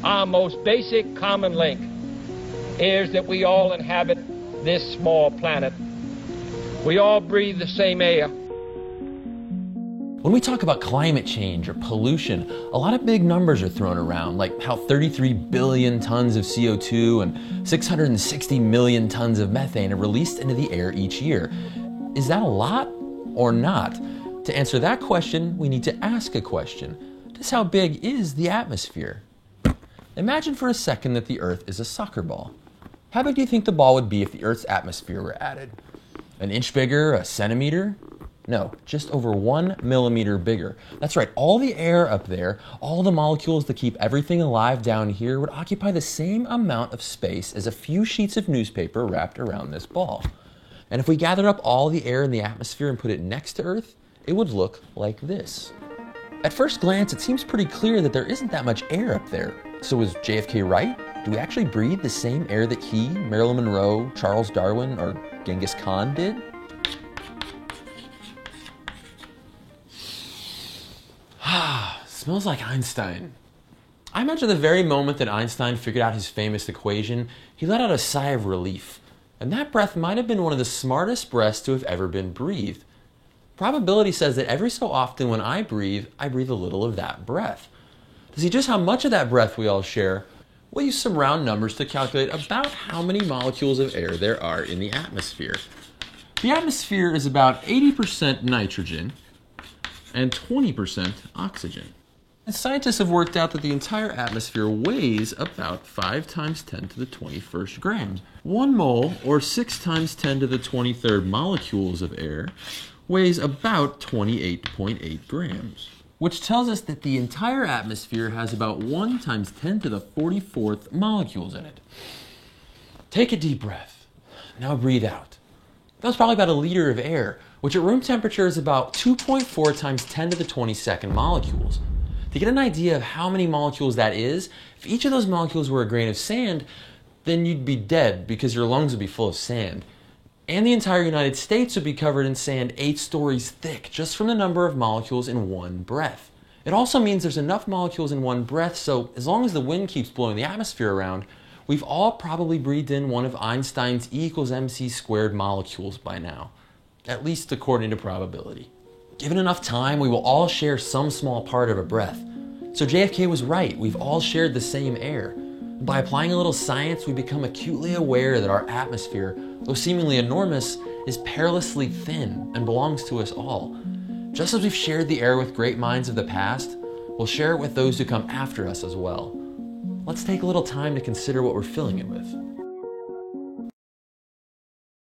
our most basic common link is that we all inhabit this small planet. We all breathe the same air. When we talk about climate change or pollution, a lot of big numbers are thrown around, like how 33 billion tons of CO2 and 660 million tons of methane are released into the air each year. Is that a lot or not? To answer that question, we need to ask a question. Just how big is the atmosphere? Imagine for a second that the Earth is a soccer ball. How big do you think the ball would be if the Earth's atmosphere were added? An inch bigger, a centimeter? No, just over 1 millimeter bigger. That's right, all the air up there, all the molecules that keep everything alive down here would occupy the same amount of space as a few sheets of newspaper wrapped around this ball. And if we gathered up all the air in the atmosphere and put it next to Earth, it would look like this. At first glance, it seems pretty clear that there isn't that much air up there. So was JFK right? Do we actually breathe the same air that he, Marilyn Monroe, Charles Darwin, or Genghis Khan did? Smells like Einstein. I imagine the very moment that Einstein figured out his famous equation, he let out a sigh of relief. And that breath might have been one of the smartest breaths to have ever been breathed. Probability says that every so often when I breathe a little of that breath. To see just how much of that breath we all share, we'll use some round numbers to calculate about how many molecules of air there are in the atmosphere. The atmosphere is about 80% nitrogen and 20% oxygen. And scientists have worked out that the entire atmosphere weighs about 5 times 10 to the 21st grams. 1 mole, or 6 times 10 to the 23rd molecules of air, weighs about 28.8 grams, which tells us that the entire atmosphere has about 1 times 10 to the 44th molecules in it. Take a deep breath. Now breathe out. That was probably about a liter of air, which at room temperature is about 2.4 times 10 to the 22nd molecules. To get an idea of how many molecules that is, if each of those molecules were a grain of sand, then you'd be dead because your lungs would be full of sand. And the entire United States would be covered in sand 8 stories thick, just from the number of molecules in one breath. It also means there's enough molecules in one breath, so as long as the wind keeps blowing the atmosphere around, we've all probably breathed in one of Einstein's E equals mc squared molecules by now. At least according to probability. Given enough time, we will all share some small part of a breath. So JFK was right, we've all shared the same air. By applying a little science, we become acutely aware that our atmosphere, though seemingly enormous, is perilously thin and belongs to us all. Just as we've shared the air with great minds of the past, we'll share it with those who come after us as well. Let's take a little time to consider what we're filling it with.